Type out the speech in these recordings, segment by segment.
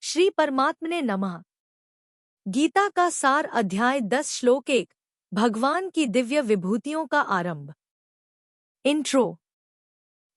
श्री परमात्मने नमः। गीता का सार अध्याय 10 श्लोक 1 भगवान की दिव्य विभूतियों का आरंभ। इंट्रो।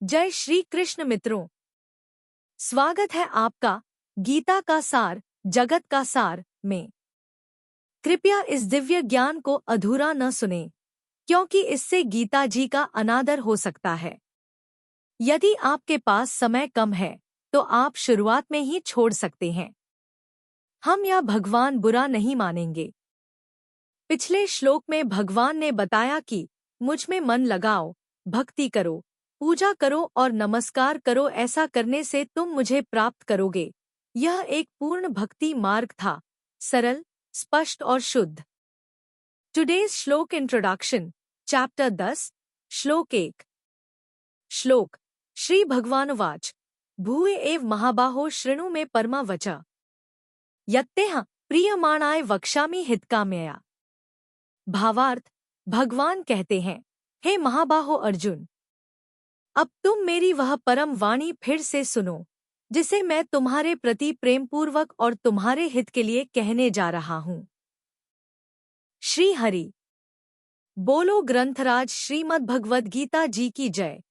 जय श्री कृष्ण मित्रों, स्वागत है आपका गीता का सार जगत का सार में। कृपया इस दिव्य ज्ञान को अधूरा न सुनें, क्योंकि इससे गीता जी का अनादर हो सकता है। यदि आपके पास समय कम है तो आप शुरुआत में ही छोड़ सकते हैं। हम यह भगवान बुरा नहीं मानेंगे। पिछले श्लोक में भगवान ने बताया कि मुझ में मन लगाओ, भक्ति करो, पूजा करो और नमस्कार करो। ऐसा करने से तुम मुझे प्राप्त करोगे। यह एक पूर्ण भक्ति मार्ग था, सरल, स्पष्ट और शुद्ध। टुडेज श्लोक इंट्रोडक्शन, चैप्टर 10, श्लोक 1। श्लोक। श्री भगवानुवाच भूय एव महाबाहो शृणु मे परमा वचा यत्तेह प्रियमाणाय वक्ष्यामि हितकामया। भावार्थ, भगवान कहते हैं, हे महाबाहो अर्जुन, अब तुम मेरी वह परम वाणी फिर से सुनो, जिसे मैं तुम्हारे प्रति प्रेमपूर्वक और तुम्हारे हित के लिए कहने जा रहा हूँ। श्री हरि बोलो। ग्रंथराज श्रीमद् भगवद गीता जी की जय।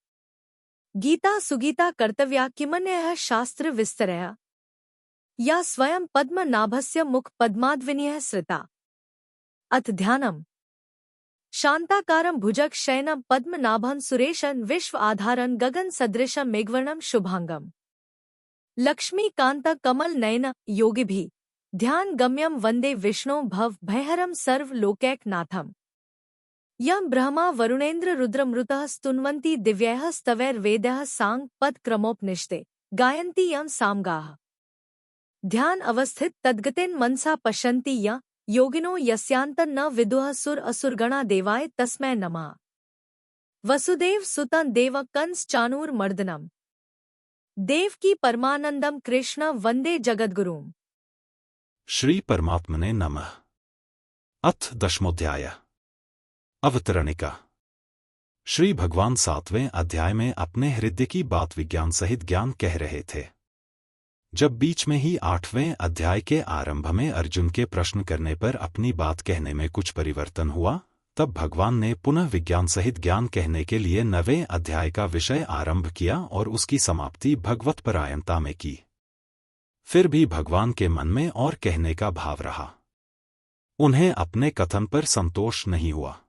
गीता सुगीता कर्तव्या किमन्यः शास्त्र विस्तरया या स्वयं पद्मनाभस्य मुख पद्माद्विनीयः श्रिता। अथ ध्यानम्। शांताकारं भुजग शयनं पद्मनाभं सुरेशं विश्व आधारं गगन सदृशं मेघवर्णं शुभांगम् लक्ष्मीकांत कमल नयन योगिभिः ध्यान गम्यं वंदे विष्णु भव भयहरं सर्व लोकैकनाथम् यं ब्रह्मा वरुणेन्द्र रुद्रमृतः स्तुन्वन्ति दिव्यैः स्तवैर्वेदैः सांग पद क्रमोपनिषदे गायन्ति यं सामगाः। ध्यान अवस्थित तद्गतेन मनसा पश्यन्ति य योगिनो यस्यान्तं न विदुः सुर असुरगणा देवाय तस्मै नमः। वसुदेव सुतं देव कंस चाणूर मर्दनम देवकी परमानंदम कृष्ण वंदे जगद्गुरुम। श्री परमात्मने नमः। अथ दशमोध्याय अवतरणिका। श्री भगवान 7वें अध्याय में अपने हृदय की बात विज्ञान सहित ज्ञान कह रहे थे। जब बीच में ही 8वें अध्याय के आरंभ में अर्जुन के प्रश्न करने पर अपनी बात कहने में कुछ परिवर्तन हुआ, तब भगवान ने पुनः विज्ञान सहित ज्ञान कहने के लिए 9वें अध्याय का विषय आरंभ किया और उसकी समाप्ति भगवत परायणता में की। फिर भी भगवान के मन में और कहने का भाव रहा। उन्हें अपने कथन पर संतोष नहीं हुआ।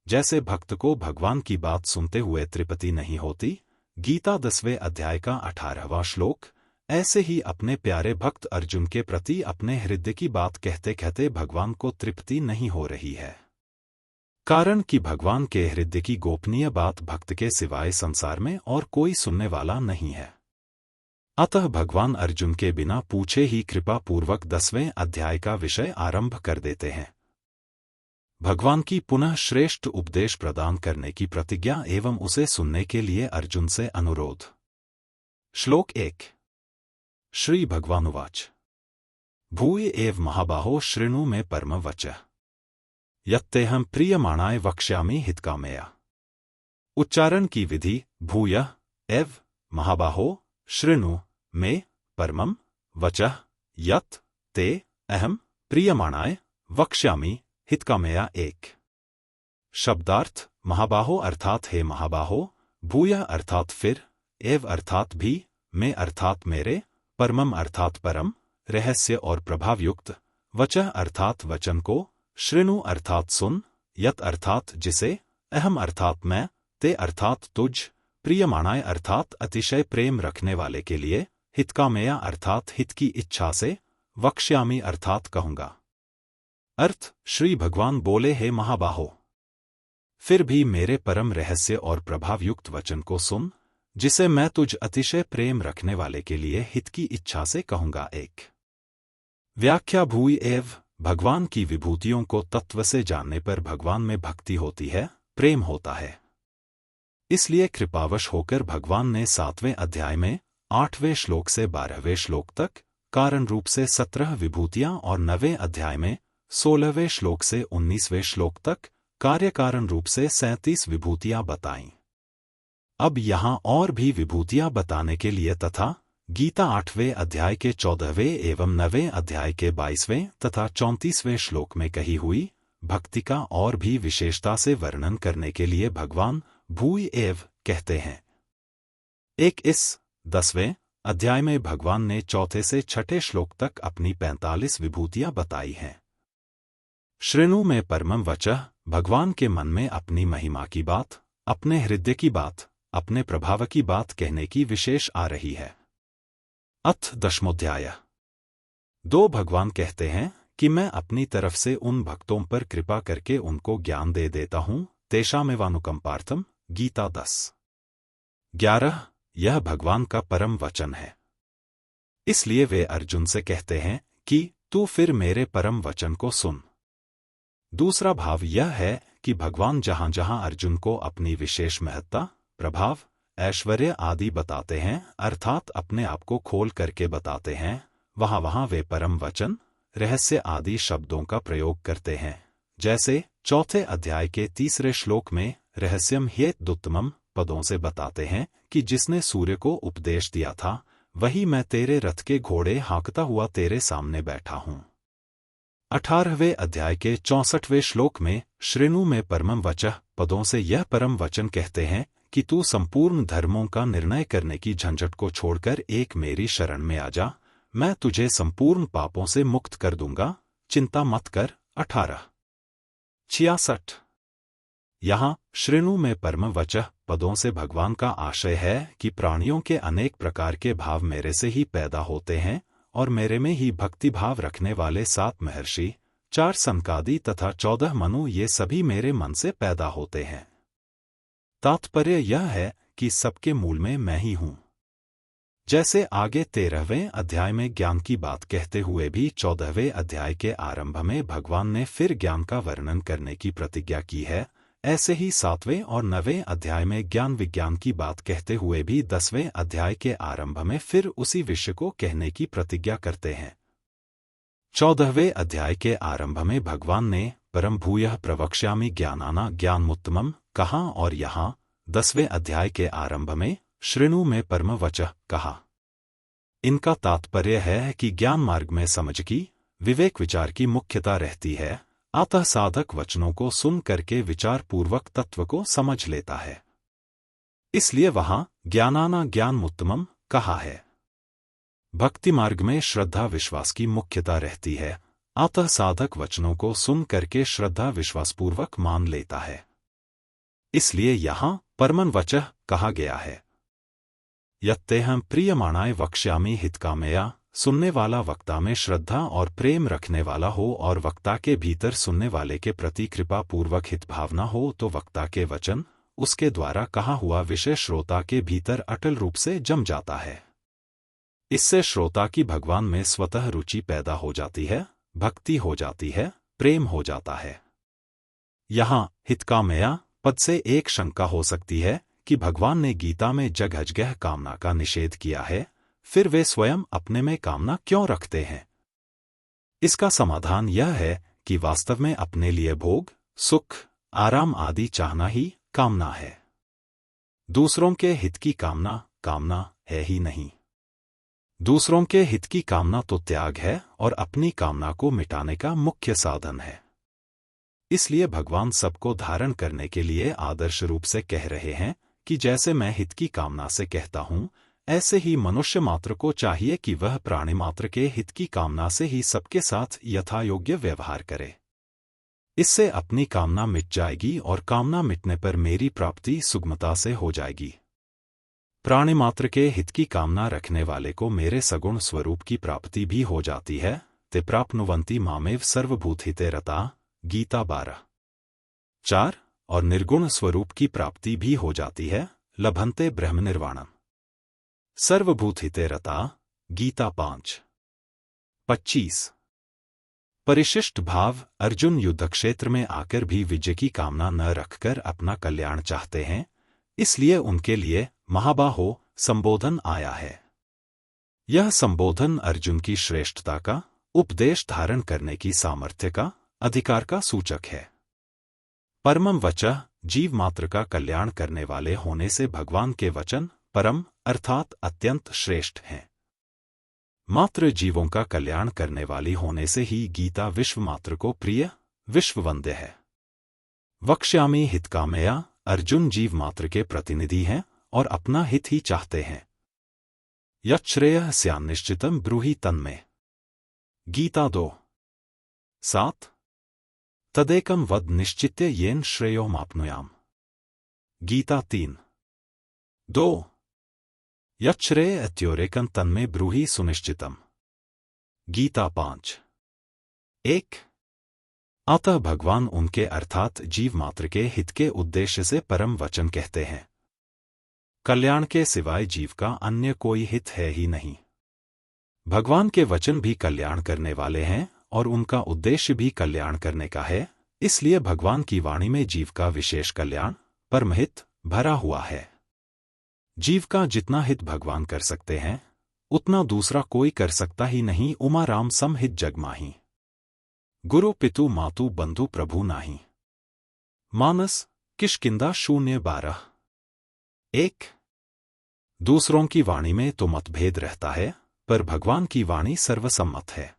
जैसे भक्त को भगवान की बात सुनते हुए तृप्ति नहीं होती, गीता 10वें अध्याय का 18वां श्लोक, ऐसे ही अपने प्यारे भक्त अर्जुन के प्रति अपने हृदय की बात कहते कहते भगवान को तृप्ति नहीं हो रही है। कारण कि भगवान के हृदय की गोपनीय बात भक्त के सिवाय संसार में और कोई सुनने वाला नहीं है। अतः भगवान अर्जुन के बिना पूछे ही कृपा पूर्वक 10वें अध्याय का विषय आरंभ कर देते हैं। भगवान की पुनः श्रेष्ठ उपदेश प्रदान करने की प्रतिज्ञा एवं उसे सुनने के लिए अर्जुन से अनुरोध। श्लोक 1। श्री भगवानुवाच भूय एव महाबाहो शृणु मे परम वचः यत्तेहं प्रीयमाणाय वक्ष्यामि हितकामया। उच्चारण की विधि। भूयः एव महाबाहो शृणु मे परमं वचः यत् ते अहं प्रीयमाणाय वक्ष्यामि हितकामया। 1। शब्दार्थ। महाबाहो अर्थात हे महाबाहो, भूयः अर्थात फिर, एव अर्थात भी, में अर्थात मेरे, परमम अर्थात परम, रहस्य और प्रभावयुक्त, वचः अर्थात वचन को, शृणु अर्थात सुन, यत अर्थात जिसे, अहम अर्थात मैं, ते अर्थात तुझ, प्रियमाणाय अर्थात अतिशय प्रेम रखने वाले के लिए, हितकामया अर्थात हित की इच्छा से, वक्ष्यामि अर्थात कहूँगा। अर्थ। श्री भगवान बोले, हे महाबाहो, फिर भी मेरे परम रहस्य और प्रभावयुक्त वचन को सुन, जिसे मैं तुझ अतिशय प्रेम रखने वाले के लिए हित की इच्छा से कहूँगा। 1। व्याख्या। भूय एव। भगवान की विभूतियों को तत्व से जानने पर भगवान में भक्ति होती है, प्रेम होता है। इसलिए कृपावश होकर भगवान ने 7वें अध्याय में 8वें श्लोक से 12वें श्लोक तक कारण रूप से 17 विभूतियां और 9वें अध्याय में 16वें श्लोक से 19वें श्लोक तक कार्य कारण रूप से 37 विभूतियां बताईं। अब यहाँ और भी विभूतियां बताने के लिए तथा गीता 8वें अध्याय के 14वें एवं 9वें अध्याय के 22वें तथा 34वें श्लोक में कही हुई भक्ति का और भी विशेषता से वर्णन करने के लिए भगवान भूय एव कहते हैं। इस 10वें अध्याय में भगवान ने 4 से 6 श्लोक तक अपनी 45 विभूतियां बताई हैं। श्रेणु में परमं वचः भगवान के मन में अपनी महिमा की बात, अपने हृदय की बात, अपने प्रभाव की बात कहने की विशेष आ रही है। अथ 10वां 2 भगवान कहते हैं कि मैं अपनी तरफ से उन भक्तों पर कृपा करके उनको ज्ञान दे देता हूं, तेषामेवानुकंपार्थम गीता 10:11 यह भगवान का परम वचन है। इसलिए वे अर्जुन से कहते हैं कि तू फिर मेरे परम वचन को सुन। दूसरा भाव यह है कि भगवान जहां जहां अर्जुन को अपनी विशेष महत्ता, प्रभाव, ऐश्वर्य आदि बताते हैं, अर्थात अपने आप को खोल करके बताते हैं, वहां वहां वे परम वचन, रहस्य आदि शब्दों का प्रयोग करते हैं। जैसे 4 अध्याय के 3 श्लोक में रहस्यम ह्येतदुत्तमम् पदों से बताते हैं कि जिसने सूर्य को उपदेश दिया था, वही मैं तेरे रथ के घोड़े हाँकता हुआ तेरे सामने बैठा हूं। 18वें अध्याय के 64वें श्लोक में श्रेणु में परमं वचः पदों से यह परम वचन कहते हैं कि तू संपूर्ण धर्मों का निर्णय करने की झंझट को छोड़कर एक मेरी शरण में आ जा, मैं तुझे संपूर्ण पापों से मुक्त कर दूंगा, चिंता मत कर। 18:66 यहाँ श्रेणु में परम वचः पदों से भगवान का आशय है कि प्राणियों के अनेक प्रकार के भाव मेरे से ही पैदा होते हैं और मेरे में ही भक्ति भाव रखने वाले 7 महर्षि, 4 सनकादि तथा 14 मनु ये सभी मेरे मन से पैदा होते हैं। तात्पर्य यह है कि सबके मूल में मैं ही हूं। जैसे आगे 13वें अध्याय में ज्ञान की बात कहते हुए भी 14वें अध्याय के आरंभ में भगवान ने फिर ज्ञान का वर्णन करने की प्रतिज्ञा की है, ऐसे ही 7वें और 9वें अध्याय में ज्ञान विज्ञान की बात कहते हुए भी 10वें अध्याय के आरंभ में फिर उसी विषय को कहने की प्रतिज्ञा करते हैं। 14वें अध्याय के आरंभ में भगवान ने परम भूयः प्रवक्ष्यामि ज्ञानाना ज्ञानमुत्तमम् कहा और यहाँ 10वें अध्याय के आरंभ में श्रेणु में परम वचः कहा। इनका तात्पर्य है कि ज्ञान मार्ग में समझ की, विवेक विचार की मुख्यता रहती है, अतः साधक वचनों को सुन करके विचार पूर्वक तत्व को समझ लेता है। इसलिए वहां ज्ञानाना ज्ञानमुत्तमम् कहा है। भक्ति मार्ग में श्रद्धा विश्वास की मुख्यता रहती है, अतः साधक वचनों को सुन करके श्रद्धा विश्वास पूर्वक मान लेता है। इसलिए यहां परमं वचः कहा गया है। यत्तेहं प्रीयमाणाय वक्ष्यामि हितकामया, सुनने वाला वक्ता में श्रद्धा और प्रेम रखने वाला हो और वक्ता के भीतर सुनने वाले के प्रति कृपा पूर्वक हित भावना हो तो वक्ता के वचन, उसके द्वारा कहा हुआ विषय श्रोता के भीतर अटल रूप से जम जाता है। इससे श्रोता की भगवान में स्वतः रुचि पैदा हो जाती है, भक्ति हो जाती है, प्रेम हो जाता है। यहाँ हितकामया पद से एक शंका हो सकती है कि भगवान ने गीता में जगह जगह कामना का निषेध किया है, फिर वे स्वयं अपने में कामना क्यों रखते हैं? इसका समाधान यह है कि वास्तव में अपने लिए भोग, सुख, आराम आदि चाहना ही कामना है। दूसरों के हित की कामना है ही नहीं। दूसरों के हित की कामना तो त्याग है और अपनी कामना को मिटाने का मुख्य साधन है। इसलिए भगवान सबको धारण करने के लिए आदर्श रूप से कह रहे हैं कि जैसे मैं हित की कामना से कहता हूं, ऐसे ही मनुष्य मात्र को चाहिए कि वह प्राणी मात्र के हित की कामना से ही सबके साथ यथायोग्य व्यवहार करे। इससे अपनी कामना मिट जाएगी और कामना मिटने पर मेरी प्राप्ति सुगमता से हो जाएगी। प्राणी मात्र के हित की कामना रखने वाले को मेरे सगुण स्वरूप की प्राप्ति भी हो जाती है। ते प्राप्नुवन्ति मामेव सर्वभूतहिते रता, गीता 12:4 और निर्गुण स्वरूप की प्राप्ति भी हो जाती है, लभन्ते ब्रह्म निर्वाणम। सर्वभूतहिते रता, गीता 5:25। परिशिष्ट भाव अर्जुन युद्ध क्षेत्र में आकर भी विजय की कामना न रखकर अपना कल्याण चाहते हैं, इसलिए उनके लिए महाबाहो संबोधन आया है। यह संबोधन अर्जुन की श्रेष्ठता का, उपदेश धारण करने की सामर्थ्य का, अधिकार का सूचक है। परमं वचः जीव मात्र का कल्याण करने वाले होने से भगवान के वचन परम अर्थात अत्यंत श्रेष्ठ हैं। मात्र जीवों का कल्याण करने वाली होने से ही गीता विश्व मात्र को प्रिय, विश्ववंद्य है। वक्ष्यामि हितकामया, अर्जुन जीव मात्र के प्रतिनिधि हैं और अपना हित ही चाहते हैं। यच्छ्रेयः स्यान्निश्चितं ब्रूहि तन्मे। गीता 2:7 तदेकं वद निश्चित्य येन श्रेयो माप्नुयाम। गीता 3:2 यच्छ्रेय अत्योरेकं तन्मे ब्रूहि सुनिश्चितम्। गीता 5:1 अतः भगवान उनके अर्थात जीव मात्र के हित के उद्देश्य से परम वचन कहते हैं। कल्याण के सिवाय जीव का अन्य कोई हित है ही नहीं। भगवान के वचन भी कल्याण करने वाले हैं और उनका उद्देश्य भी कल्याण करने का है, इसलिए भगवान की वाणी में जीव का विशेष कल्याण, परमहित, भरा हुआ है। जीव का जितना हित भगवान कर सकते हैं, उतना दूसरा कोई कर सकता ही नहीं। उमा राम समहित जग माही, गुरु पितु मातु बंधु प्रभु नाही। मानस किष्किंधा 0:12-1 दूसरों की वाणी में तो मतभेद रहता है, पर भगवान की वाणी सर्वसम्मत है।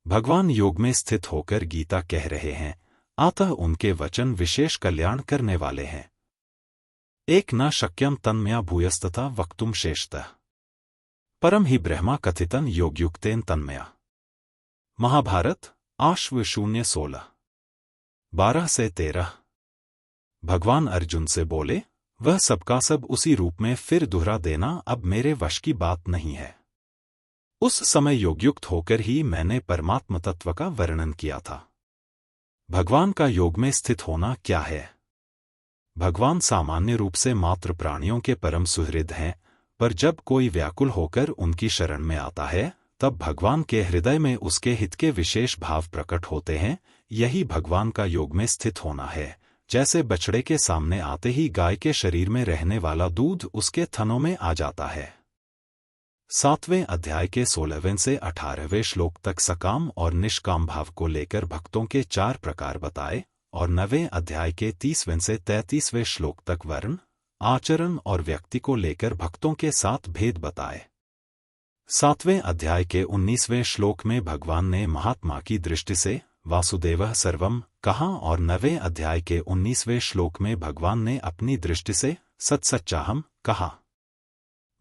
भगवान योग में स्थित होकर गीता कह रहे हैं, अतः उनके वचन विशेष कल्याण करने वाले हैं। एक न शक्यम तन्मया भूयस्तथा वक्तुम शेषतः परम ही ब्रह्मा कथितन योगयुक्तेन तन्मया। महाभारत आश्व 0:16-12-13 भगवान अर्जुन से बोले, वह सबका सब उसी रूप में फिर दोहरा देना अब मेरे वश की बात नहीं है। उस समय योगयुक्त होकर ही मैंने परमात्म तत्व का वर्णन किया था। भगवान का योग में स्थित होना क्या है? भगवान सामान्य रूप से मात्र प्राणियों के परम सुहृद हैं, पर जब कोई व्याकुल होकर उनकी शरण में आता है, तब भगवान के हृदय में उसके हित के विशेष भाव प्रकट होते हैं। यही भगवान का योग में स्थित होना है। जैसे बछड़े के सामने आते ही गाय के शरीर में रहने वाला दूध उसके थनों में आ जाता है। 7वें अध्याय के 16वें से 18वें श्लोक तक सकाम और निष्काम भाव को लेकर भक्तों के 4 प्रकार बताए और 9वें अध्याय के 30वें से 33वें श्लोक तक वर्ण, आचरण और व्यक्ति को लेकर भक्तों के 7 भेद बताए। 7वें अध्याय के 19वें श्लोक में भगवान ने महात्मा की दृष्टि से वासुदेवः सर्वम कहा और 9वें अध्याय के 19वें श्लोक में भगवान ने अपनी दृष्टि से सत्सच्चाहम कहा।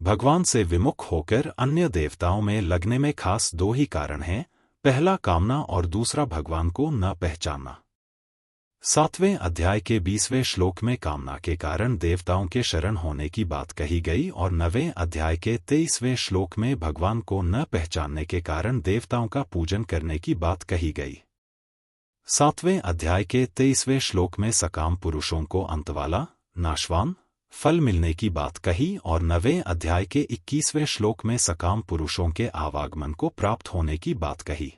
भगवान से विमुख होकर अन्य देवताओं में लगने में खास 2 ही कारण हैं, पहला कामना और दूसरा भगवान को न पहचानना। 7वें अध्याय के 20वें श्लोक में कामना के कारण देवताओं के शरण होने की बात कही गई और 9वें अध्याय के 23वें श्लोक में भगवान को न पहचानने के कारण देवताओं का पूजन करने की बात कही गई। 7वें अध्याय के 23वें श्लोक में सकाम पुरुषों को अंतवाला, नाशवान फल मिलने की बात कही और 9वें अध्याय के 21वें श्लोक में सकाम पुरुषों के आवागमन को प्राप्त होने की बात कही।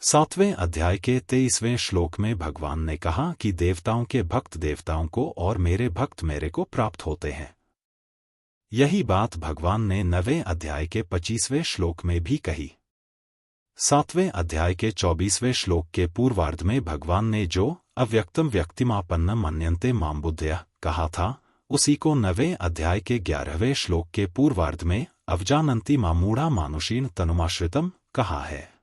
7वें अध्याय के 23वें श्लोक में भगवान ने कहा कि देवताओं के भक्त देवताओं को और मेरे भक्त मेरे को प्राप्त होते हैं। यही बात भगवान ने 9वें अध्याय के 25वें श्लोक में भी कही। 7वें अध्याय के 24वें श्लोक के पूर्वार्ध में भगवान ने जो अव्यक्तम व्यक्तिमापन्न मन्यन्ते मां बुद्धया कहा था, उसी को 9वें अध्याय के 11वें श्लोक के पूर्वार्ध में अवजानन्ति मां मूढ़ा मानुषीन तनुमाश्रितम कहा है।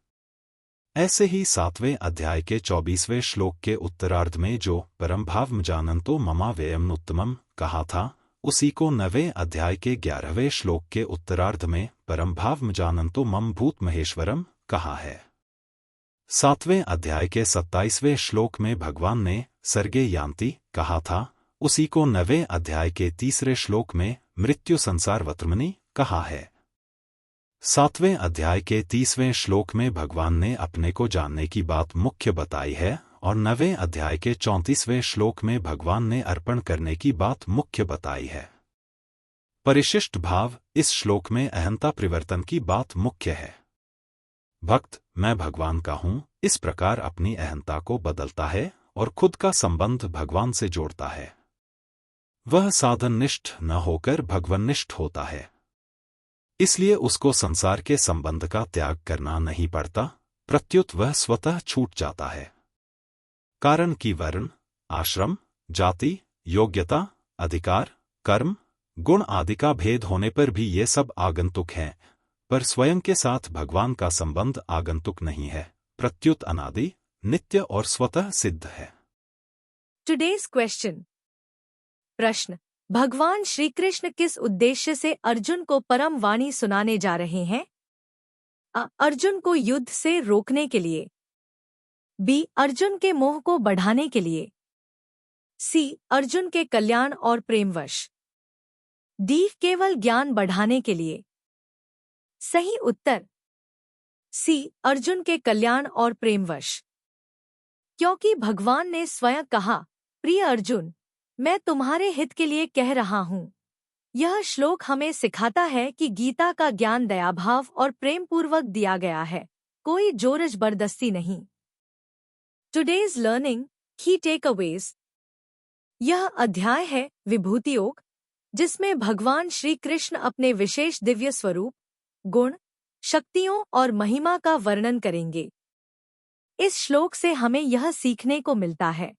ऐसे ही 7वें अध्याय के 24वें श्लोक के उत्तरार्ध में जो परम भाव जानन्तो ममा व्ययम उत्तमम कहा था, उसी को 9वें अध्याय के 11वें श्लोक के उत्तरार्ध में परम भाव जानन्तो मम भूत महेश्वरम कहा है। 7वें अध्याय के 27वें श्लोक में भगवान ने सर्गे यान्ति कहा था, उसी को 9वें अध्याय के 3रे श्लोक में मृत्यु संसार वत्रमनि कहा है। 7वें अध्याय के 30वें श्लोक में भगवान ने अपने को जानने की बात मुख्य बताई है और 9वें अध्याय के 34वें श्लोक में भगवान ने अर्पण करने की बात मुख्य बताई है। परिशिष्ट भाव इस श्लोक में अहंता परिवर्तन की बात मुख्य है। भक्त मैं भगवान का हूं इस प्रकार अपनी अहंता को बदलता है और खुद का संबंध भगवान से जोड़ता है। वह साधननिष्ठ न होकर भगवन्निष्ठ होता है, इसलिए उसको संसार के संबंध का त्याग करना नहीं पड़ता, प्रत्युत वह स्वतः छूट जाता है। कारण कि वर्ण, आश्रम, जाति, योग्यता, अधिकार, कर्म, गुण आदि का भेद होने पर भी ये सब आगंतुक हैं, पर स्वयं के साथ भगवान का संबंध आगंतुक नहीं है, प्रत्युत अनादि, नित्य और स्वतः सिद्ध है। Today's question. प्रश्न, भगवान श्री कृष्ण किस उद्देश्य से अर्जुन को परम वाणी सुनाने जा रहे हैं? अ. अर्जुन को युद्ध से रोकने के लिए। बी. अर्जुन के मोह को बढ़ाने के लिए। सी. अर्जुन के कल्याण और प्रेमवश। डी. केवल ज्ञान बढ़ाने के लिए। सही उत्तर सी. अर्जुन के कल्याण और प्रेमवश। क्योंकि भगवान ने स्वयं कहा, प्रिय अर्जुन, मैं तुम्हारे हित के लिए कह रहा हूँ। यह श्लोक हमें सिखाता है कि गीता का ज्ञान दयाभाव और प्रेमपूर्वक दिया गया है, कोई जोर जबरदस्ती नहीं। टुडेज लर्निंग की टेकअवेज। यह अध्याय है विभूति योग, जिसमें भगवान श्री कृष्ण अपने विशेष दिव्य स्वरूप, गुण, शक्तियों और महिमा का वर्णन करेंगे। इस श्लोक से हमें यह सीखने को मिलता है,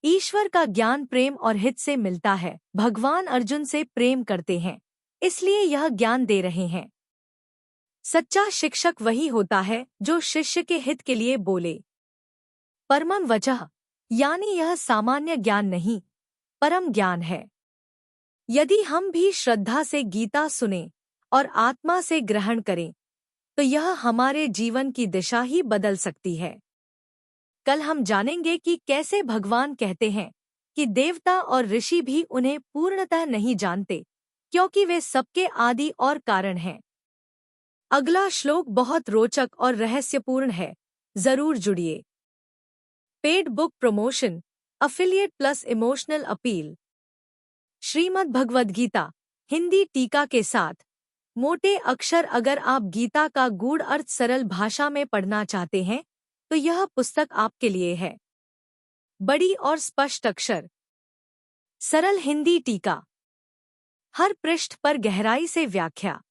ईश्वर का ज्ञान प्रेम और हित से मिलता है। भगवान अर्जुन से प्रेम करते हैं, इसलिए यह ज्ञान दे रहे हैं। सच्चा शिक्षक वही होता है जो शिष्य के हित के लिए बोले। परमं वचः, यानी यह सामान्य ज्ञान नहीं, परम ज्ञान है। यदि हम भी श्रद्धा से गीता सुनें और आत्मा से ग्रहण करें, तो यह हमारे जीवन की दिशा ही बदल सकती है। कल हम जानेंगे कि कैसे भगवान कहते हैं कि देवता और ऋषि भी उन्हें पूर्णतः नहीं जानते, क्योंकि वे सबके आदि और कारण हैं। अगला श्लोक बहुत रोचक और रहस्यपूर्ण है, जरूर जुड़िए। Paid book promotion, affiliate plus emotional appeal. Shrimad Bhagavad Gita Hindi टीका के साथ मोटे अक्षर। अगर आप गीता का गूढ़ अर्थ सरल भाषा में पढ़ना चाहते हैं तो यह पुस्तक आपके लिए है। बड़ी और स्पष्ट अक्षर, सरल हिंदी टीका, हर पृष्ठ पर गहराई से व्याख्या।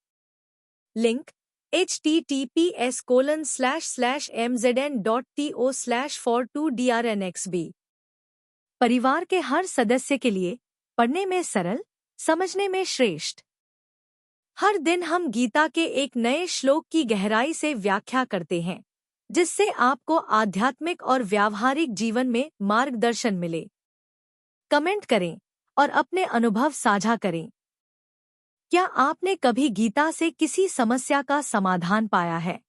Link https://mzn.to/for2drnxb। परिवार के हर सदस्य के लिए पढ़ने में सरल, समझने में श्रेष्ठ। हर दिन हम गीता के एक नए श्लोक की गहराई से व्याख्या करते हैं, जिससे आपको आध्यात्मिक और व्यावहारिक जीवन में मार्गदर्शन मिले। कमेंट करें और अपने अनुभव साझा करें। क्या आपने कभी गीता से किसी समस्या का समाधान पाया है?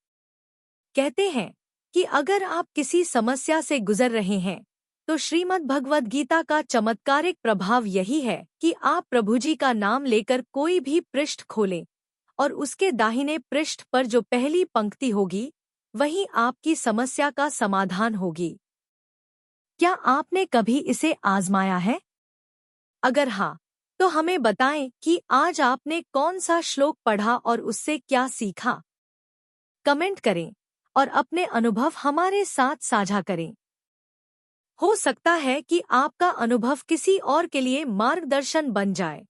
कहते हैं कि अगर आप किसी समस्या से गुजर रहे हैं, तो श्रीमद् भगवद गीता का चमत्कारिक प्रभाव यही है कि आप प्रभु जी का नाम लेकर कोई भी पृष्ठ खोलें और उसके दाहिने पृष्ठ पर जो पहली पंक्ति होगी, वही आपकी समस्या का समाधान होगी। क्या आपने कभी इसे आजमाया है? अगर हाँ, तो हमें बताएं कि आज आपने कौन सा श्लोक पढ़ा और उससे क्या सीखा। कमेंट करें और अपने अनुभव हमारे साथ साझा करें। हो सकता है कि आपका अनुभव किसी और के लिए मार्गदर्शन बन जाए।